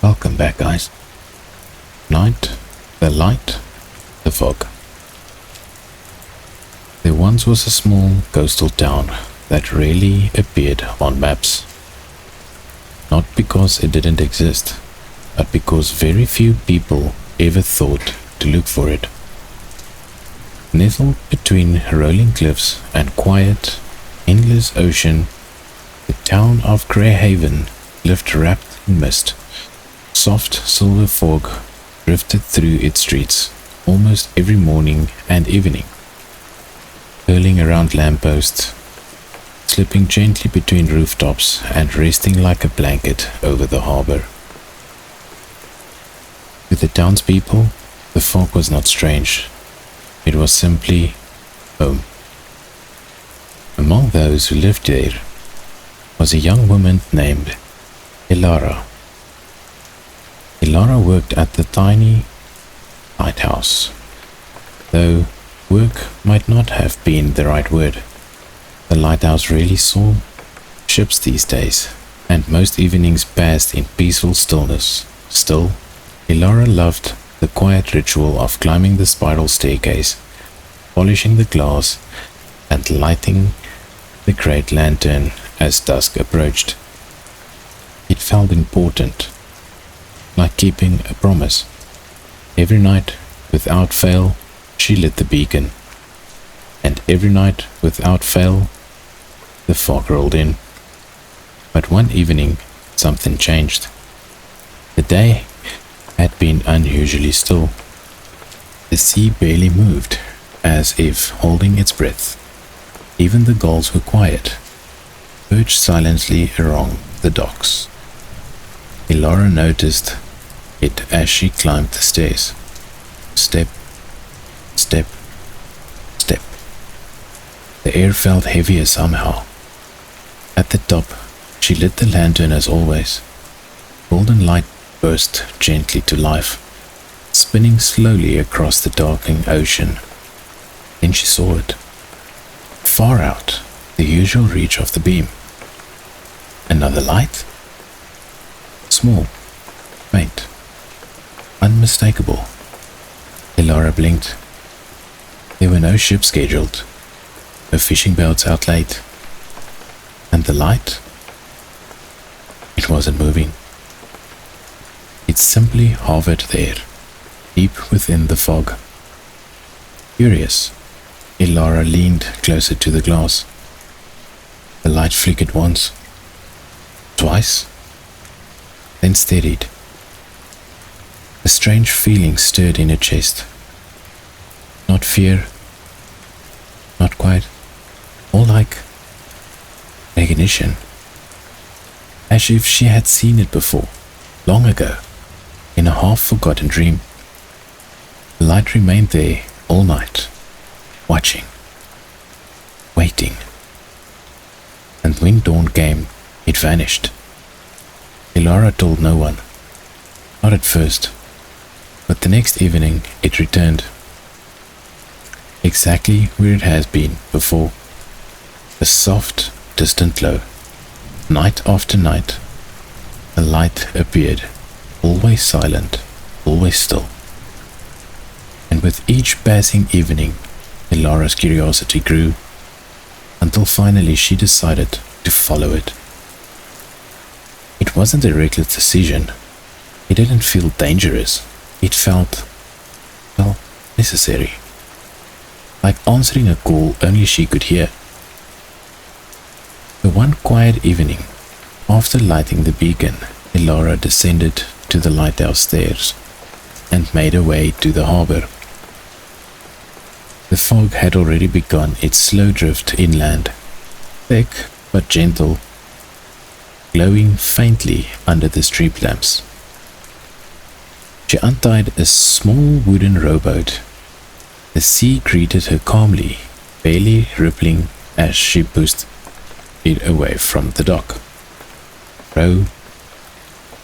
Welcome back, guys. Night, the light, the fog. There once was a small coastal town that rarely appeared on maps. Not because it didn't exist, but because very few people ever thought to look for it. Nestled between rolling cliffs and quiet, endless ocean, the town of Greyhaven lived wrapped in mist. Soft silver fog drifted through its streets almost every morning and evening, curling around lampposts, slipping gently between rooftops and resting like a blanket over the harbor. To the townspeople, the fog was not strange. It was simply home. Among those who lived there was a young woman named Elara. Elara worked at the tiny lighthouse, though work might not have been the right word. The lighthouse rarely saw ships these days, and most evenings passed in peaceful stillness. Still, Elara loved the quiet ritual of climbing the spiral staircase, polishing the glass, and lighting the great lantern as dusk approached. It felt important, like keeping a promise. Every night, without fail, she lit the beacon, and every night, without fail, the fog rolled in. But one evening, something changed. The day had been unusually still. The sea barely moved, as if holding its breath. Even the gulls were quiet, perched silently along the docks. Elara noticed it as she climbed the stairs. Step, step, step. The air felt heavier somehow. At the top, she lit the lantern as always. Golden light burst gently to life, spinning slowly across the darkening ocean. Then she saw it, far out, the usual reach of the beam. Another light? Small, faint, unmistakable. Elara blinked. There were no ships scheduled, no fishing boats out late, and the light? It wasn't moving. It simply hovered there, deep within the fog. Curious, Elara leaned closer to the glass. The light flickered once, twice, then steadied. A strange feeling stirred in her chest. Not fear, not quite, more like recognition, as if she had seen it before, long ago, in a half-forgotten dream. The light remained there all night, watching, waiting, and when dawn came, it vanished. Elara told no one, not at first, but the next evening it returned, exactly where it has been before, a soft, distant glow. Night after night, the light appeared, always silent, always still. And with each passing evening, Elara's curiosity grew, until finally she decided to follow it. It wasn't a reckless decision. It didn't feel dangerous. It felt, well, necessary. Like answering a call only she could hear. The one quiet evening, after lighting the beacon, Elara descended to the lighthouse stairs and made her way to the harbor. The fog had already begun its slow drift inland, thick but gentle, glowing faintly under the street lamps. She untied a small wooden rowboat. The sea greeted her calmly, barely rippling as she pushed it away from the dock. Row,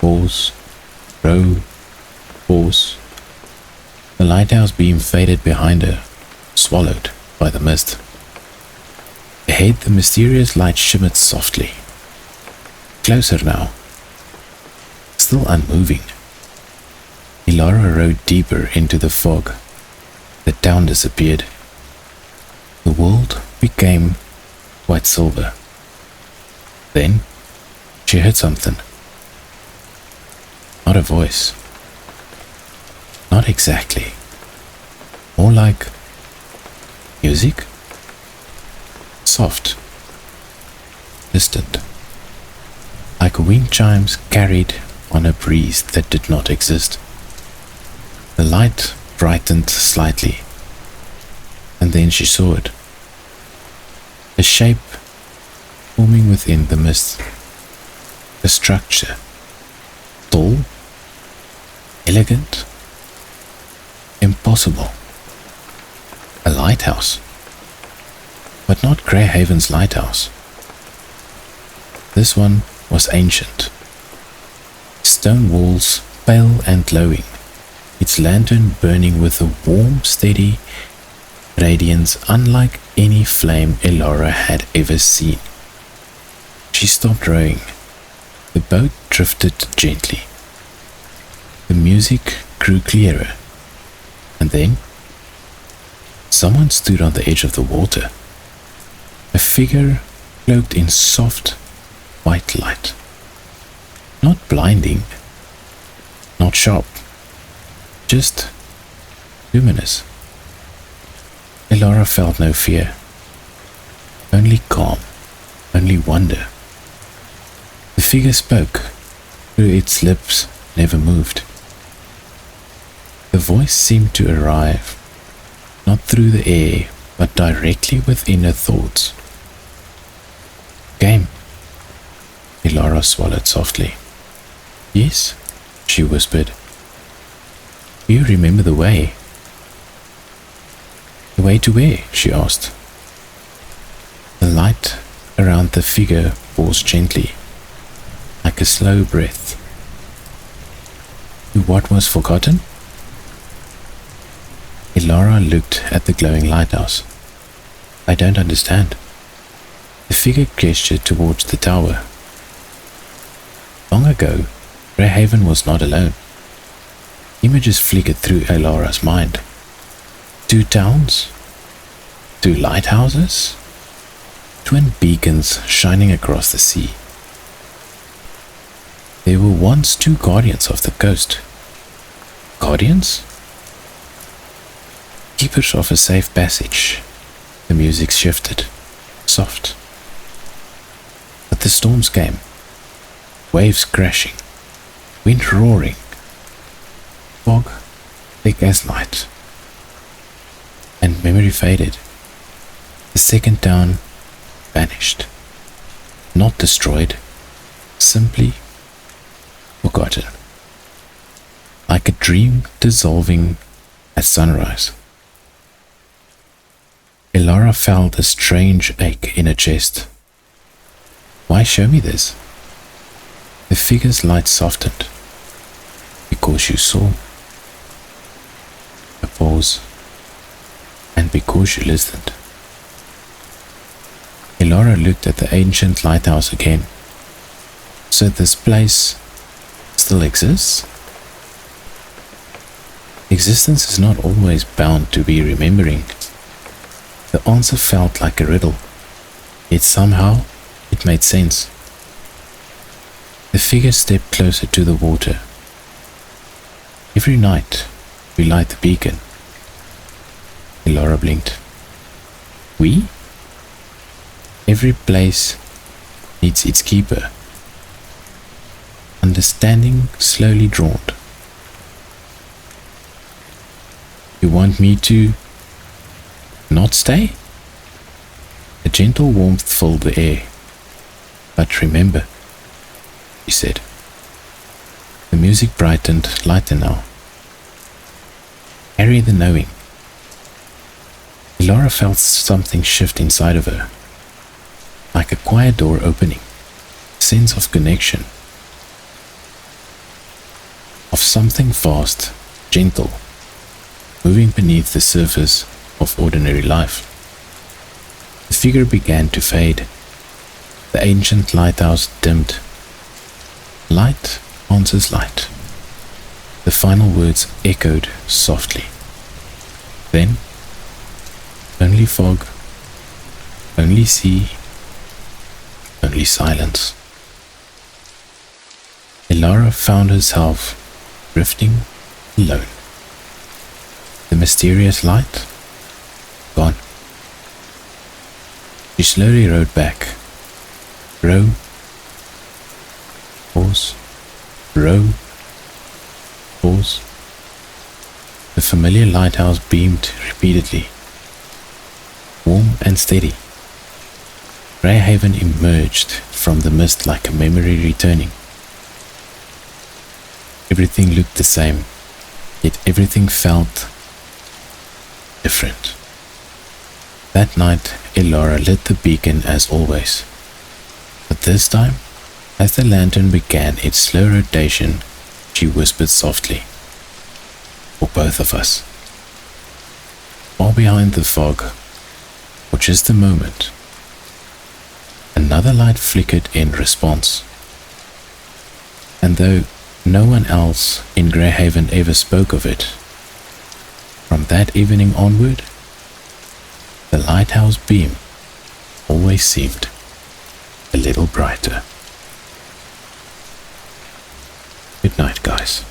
pause, row, pause. The lighthouse beam faded behind her, swallowed by the mist. Ahead, the mysterious light shimmered softly. Closer now. still unmoving. Elara rode deeper into the fog. The town disappeared. The world became white silver. Then she heard something. Not a voice. Not exactly. More like music. Soft. Distant. Like wind chimes carried on a breeze that did not exist. The light brightened slightly, and then she saw it. A shape forming within the mist. A structure. Tall. Elegant. Impossible. A lighthouse. But not Greyhaven's lighthouse. This one was ancient. Stone walls pale and glowing, its lantern burning with a warm, steady radiance unlike any flame Elara had ever seen. She stopped rowing. The boat drifted gently. The music grew clearer, and then someone stood on the edge of the water. A figure cloaked in soft, white light. Not blinding, not sharp, just luminous. Elara felt no fear, only calm, only wonder. The figure spoke, though its lips never moved. The voice seemed to arrive, not through the air, but directly within her thoughts. Game. Elara swallowed softly. Yes, she whispered. Do you remember the way? The way to where? She asked. The light around the figure paused gently, like a slow breath. To what was forgotten? Elara looked at the glowing lighthouse. I don't understand. The figure gestured towards the tower. Long ago, Greyhaven was not alone. Images flickered through Elara's mind. 2 towns? 2 lighthouses? Twin beacons shining across the sea. There were once 2 guardians of the coast. Guardians? Keepers of a safe passage. The music shifted, soft. But the storms came. Waves crashing, wind roaring, fog thick as night. And memory faded. The second town vanished. Not destroyed, simply forgotten. Like a dream dissolving at sunrise. Elara felt a strange ache in her chest. Why show me this? The figure's light softened. Because you saw. A pause. And because you listened. Elara looked at the ancient lighthouse again. So this place still exists? Existence is not always bound to be remembering. The answer felt like a riddle, yet somehow it made sense. The figure stepped closer to the water. Every night we light the beacon. Elara blinked. We? Every place needs its keeper. Understanding slowly dawned. You want me to not stay? A gentle warmth filled the air. But remember, she said. The music brightened lighter now. Carry the knowing. Elara felt something shift inside of her. Like a quiet door opening. Sense of connection. Of something vast, gentle, moving beneath the surface of ordinary life. The figure began to fade. The ancient lighthouse dimmed. Light answers light. The final words echoed softly. Then, only fog, only sea, only silence. Elara found herself drifting alone. The mysterious light gone. She slowly rowed back. Row, pause, row, pause. The familiar lighthouse beamed repeatedly, warm and steady. Greyhaven emerged from the mist like a memory returning. Everything looked the same, yet everything felt different. That night, Elara lit the beacon as always. But this time, as the lantern began its slow rotation, she whispered softly, "For both of us." Far behind the fog, for just a moment, another light flickered in response. And though no one else in Greyhaven ever spoke of it, from that evening onward, the lighthouse beam always seemed a little brighter. Good night, guys.